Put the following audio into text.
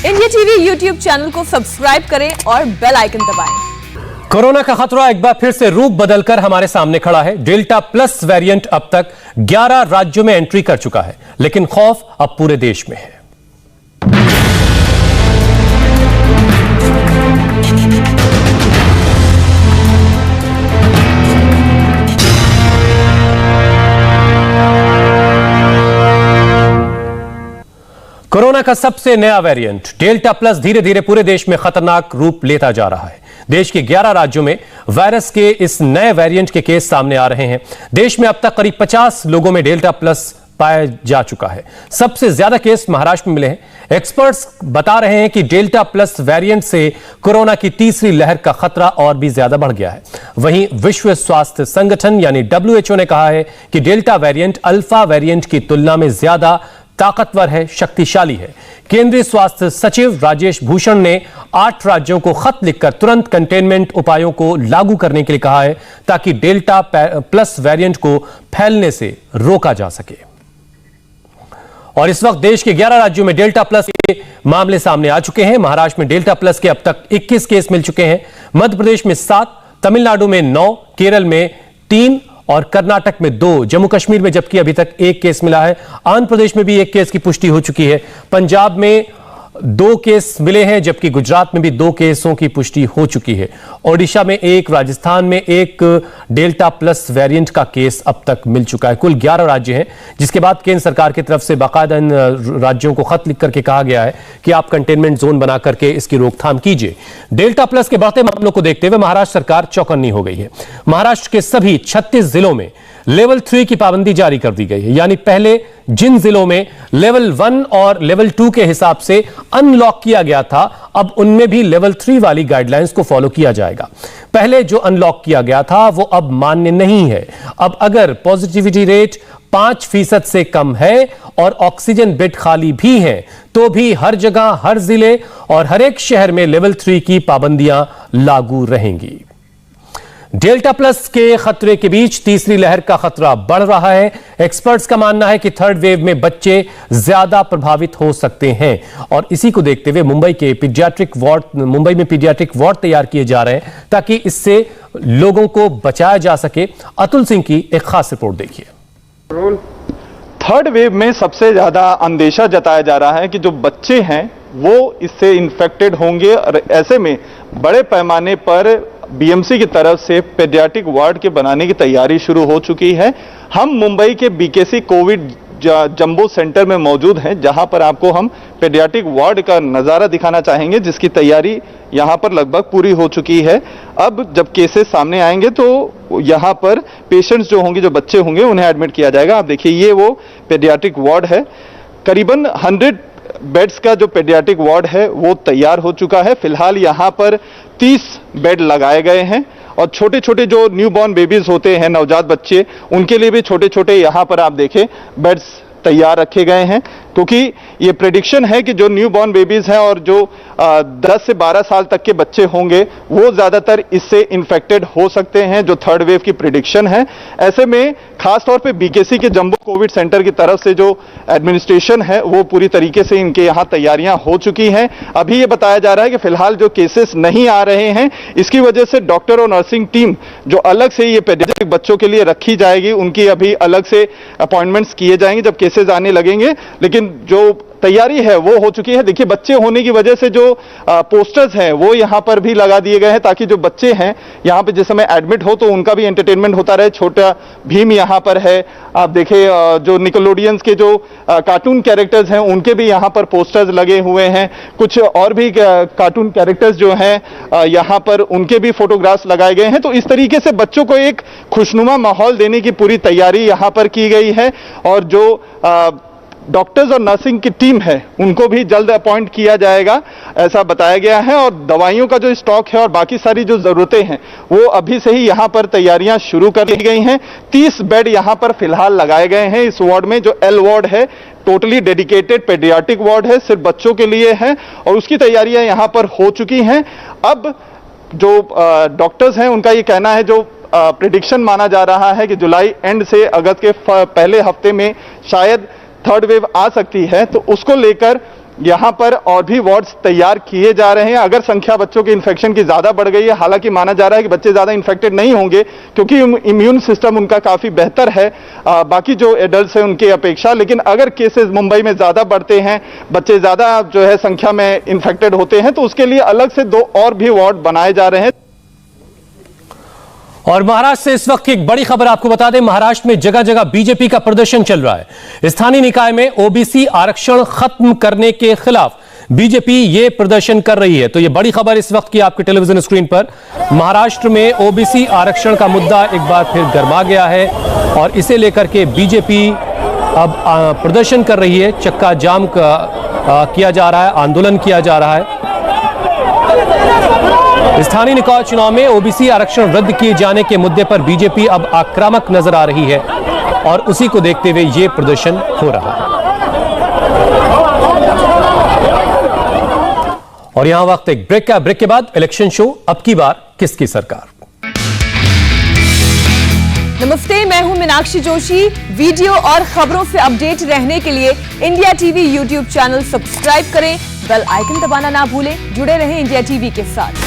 India TV YouTube channel को subscribe करें और बेल आइकन दबाएं। कोरोना का खतरा एक बार फिर से रूप बदलकर हमारे सामने खड़ा है। डेल्टा प्लस वेरिएंट अब तक 11 राज्यों में एंट्री कर चुका है, लेकिन खौफ अब पूरे देश में है। कोरोना का सबसे नया वेरिएंट डेल्टा प्लस धीरे धीरे पूरे देश में खतरनाक रूप लेता जा रहा है। देश के 11 राज्यों में वायरस के इस नए वेरिएंट के केस सामने आ रहे हैं। देश में अब तक करीब 50 लोगों में डेल्टा प्लस पाया जा चुका है। सबसे ज्यादा केस महाराष्ट्र में मिले हैं। एक्सपर्ट्स बता रहे हैं कि डेल्टा प्लस वेरिएंट से कोरोना की तीसरी लहर का खतरा और भी ज्यादा बढ़ गया है। वहीं विश्व स्वास्थ्य संगठन यानी WHO ने कहा है कि डेल्टा वेरिएंट अल्फा वेरिएंट की तुलना में ज्यादा ताकतवर है, शक्तिशाली है। केंद्रीय स्वास्थ्य सचिव राजेश भूषण ने 8 राज्यों को खत लिखकर तुरंत कंटेनमेंट उपायों को लागू करने के लिए कहा है, ताकि डेल्टा प्लस वेरिएंट को फैलने से रोका जा सके। और इस वक्त देश के 11 राज्यों में डेल्टा प्लस के मामले सामने आ चुके हैं। महाराष्ट्र में डेल्टा प्लस के अब तक 21 केस मिल चुके हैं, मध्य प्रदेश में 7, तमिलनाडु में 9, केरल में 3 और कर्नाटक में 2, जम्मू कश्मीर में जबकि अभी तक 1 केस मिला है। आंध्र प्रदेश में भी 1 केस की पुष्टि हो चुकी है। पंजाब में 2 केस मिले हैं, जबकि गुजरात में भी 2 केसों की पुष्टि हो चुकी है। ओडिशा में 1, राजस्थान में 1 डेल्टा प्लस वेरिएंट का केस अब तक मिल चुका है। कुल 11 राज्य हैं, जिसके बाद केंद्र सरकार की तरफ से बाकायदा इन राज्यों को खत लिख करके कहा गया है कि आप कंटेनमेंट जोन बना करके इसकी रोकथाम कीजिए। डेल्टा प्लस के बढ़ते मामलों को देखते हुए महाराष्ट्र सरकार चौकन्नी हो गई है। महाराष्ट्र के सभी 36 जिलों में लेवल 3 की पाबंदी जारी कर दी गई है। यानी पहले जिन जिलों में लेवल 1 और लेवल 2 के हिसाब से अनलॉक किया गया था, अब उनमें भी लेवल 3 वाली गाइडलाइंस को फॉलो किया जाएगा। पहले जो अनलॉक किया गया था वो अब मान्य नहीं है। अब अगर पॉजिटिविटी रेट 5% से कम है और ऑक्सीजन बेड खाली भी है, तो भी हर जगह, हर जिले और हर एक शहर में लेवल 3 की पाबंदियां लागू रहेंगी। डेल्टा प्लस के खतरे के बीच तीसरी लहर का खतरा बढ़ रहा है। एक्सपर्ट्स का मानना है कि थर्ड वेव में बच्चे ज्यादा प्रभावित हो सकते हैं और इसी को देखते हुए मुंबई में पीडियाट्रिक वार्ड तैयार किए जा रहे हैं, ताकि इससे लोगों को बचाया जा सके। अतुल सिंह की एक खास रिपोर्ट देखिए। थर्ड वेव में सबसे ज्यादा अंदेशा जताया जा रहा है कि जो बच्चे हैं वो इससे इन्फेक्टेड होंगे और ऐसे में बड़े पैमाने पर बीएमसी की तरफ से पेडियाट्रिक वार्ड के बनाने की तैयारी शुरू हो चुकी है। हम मुंबई के बीकेसी कोविड जंबो सेंटर में मौजूद हैं, जहां पर आपको हम पेडियाट्रिक वार्ड का नज़ारा दिखाना चाहेंगे, जिसकी तैयारी यहां पर लगभग पूरी हो चुकी है। अब जब केसेस सामने आएंगे तो यहां पर पेशेंट्स जो होंगे, जो बच्चे होंगे, उन्हें एडमिट किया जाएगा। आप देखिए, ये वो पेडियाट्रिक वार्ड है। करीबन 100 बेड्स का जो पेडियाट्रिक वार्ड है वो तैयार हो चुका है। फिलहाल यहाँ पर 30 बेड लगाए गए हैं और छोटे छोटे जो न्यूबॉर्न बेबीज होते हैं, नवजात बच्चे, उनके लिए भी छोटे छोटे यहाँ पर आप देखें बेड्स तैयार रखे गए हैं, क्योंकि ये प्रेडिक्शन है कि जो न्यूबॉर्न बेबीज हैं और जो 10 से 12 साल तक के बच्चे होंगे वो ज्यादातर इससे इन्फेक्टेड हो सकते हैं, जो थर्ड वेव की प्रेडिक्शन है। ऐसे में खासतौर पे बीकेसी के जंबो कोविड सेंटर की तरफ से जो एडमिनिस्ट्रेशन है वो पूरी तरीके से इनके यहाँ तैयारियां हो चुकी हैं। अभी ये बताया जा रहा है कि फिलहाल जो केसेस नहीं आ रहे हैं, इसकी वजह से डॉक्टर और नर्सिंग टीम जो अलग से ये पेडियाट्रिक बच्चों के लिए रखी जाएगी, उनकी अभी अलग से अपॉइंटमेंट्स किए जाएंगे जब केसेस आने लगेंगे। लेकिन जो तैयारी है वो हो चुकी है। देखिए, बच्चे होने की वजह से जो पोस्टर्स हैं वो यहाँ पर भी लगा दिए गए हैं, ताकि जो बच्चे हैं यहाँ पे जिस समय एडमिट हो तो उनका भी एंटरटेनमेंट होता रहे। छोटा भीम यहाँ पर है, आप देखिए जो निकोलोडियंस के जो कार्टून कैरेक्टर्स हैं उनके भी यहाँ पर पोस्टर्स लगे हुए हैं। कुछ और भी कार्टून कैरेक्टर्स जो हैं यहाँ पर उनके भी फोटोग्राफ्स लगाए गए हैं। तो इस तरीके से बच्चों को एक खुशनुमा माहौल देने की पूरी तैयारी यहाँ पर की गई है और जो डॉक्टर्स और नर्सिंग की टीम है उनको भी जल्द अपॉइंट किया जाएगा, ऐसा बताया गया है। और दवाइयों का जो स्टॉक है और बाकी सारी जो जरूरतें हैं वो अभी से ही यहाँ पर तैयारियां शुरू कर दी गई हैं। 30 बेड यहाँ पर फिलहाल लगाए गए हैं इस वार्ड में। जो एल वार्ड है टोटली डेडिकेटेड पेडियाट्रिक वार्ड है, सिर्फ बच्चों के लिए है और उसकी तैयारियां यहाँ पर हो चुकी हैं। अब जो डॉक्टर्स हैं उनका ये कहना है, जो प्रेडिक्शन माना जा रहा है कि जुलाई एंड से अगस्त के पहले हफ्ते में शायद थर्ड वेव आ सकती है, तो उसको लेकर यहाँ पर और भी वार्ड्स तैयार किए जा रहे हैं। अगर संख्या बच्चों के इन्फेक्शन की ज्यादा बढ़ गई है, हालांकि माना जा रहा है कि बच्चे ज्यादा इन्फेक्टेड नहीं होंगे क्योंकि इम्यून सिस्टम उनका काफी बेहतर है बाकी जो एडल्ट्स हैं उनकी अपेक्षा, लेकिन अगर केसेस मुंबई में ज्यादा बढ़ते हैं, बच्चे ज्यादा जो है संख्या में इन्फेक्टेड होते हैं, तो उसके लिए अलग से 2 और भी वार्ड बनाए जा रहे हैं। और महाराष्ट्र से इस वक्त की एक बड़ी खबर आपको बता दें, महाराष्ट्र में जगह जगह बीजेपी का प्रदर्शन चल रहा है। स्थानीय निकाय में ओबीसी आरक्षण खत्म करने के खिलाफ बीजेपी ये प्रदर्शन कर रही है। तो ये बड़ी खबर इस वक्त की आपके टेलीविजन स्क्रीन पर। महाराष्ट्र में ओबीसी आरक्षण का मुद्दा एक बार फिर गर्मा गया है और इसे लेकर के बीजेपी अब प्रदर्शन कर रही है। चक्का जाम किया जा रहा है, आंदोलन किया जा रहा है। स्थानीय निकाय चुनाव में ओबीसी आरक्षण रद्द किए जाने के मुद्दे पर बीजेपी अब आक्रामक नजर आ रही है और उसी को देखते हुए यह प्रदर्शन हो रहा है। और यहां वक्त एक ब्रेक का। ब्रेक के बाद इलेक्शन शो, अब की बार किसकी सरकार। नमस्ते, मैं हूं मीनाक्षी जोशी। वीडियो और खबरों से अपडेट रहने के लिए India TV YouTube channel subscribe करें, बेल आइकन दबाना ना भूलें। जुड़े रहें इंडिया टीवी के साथ।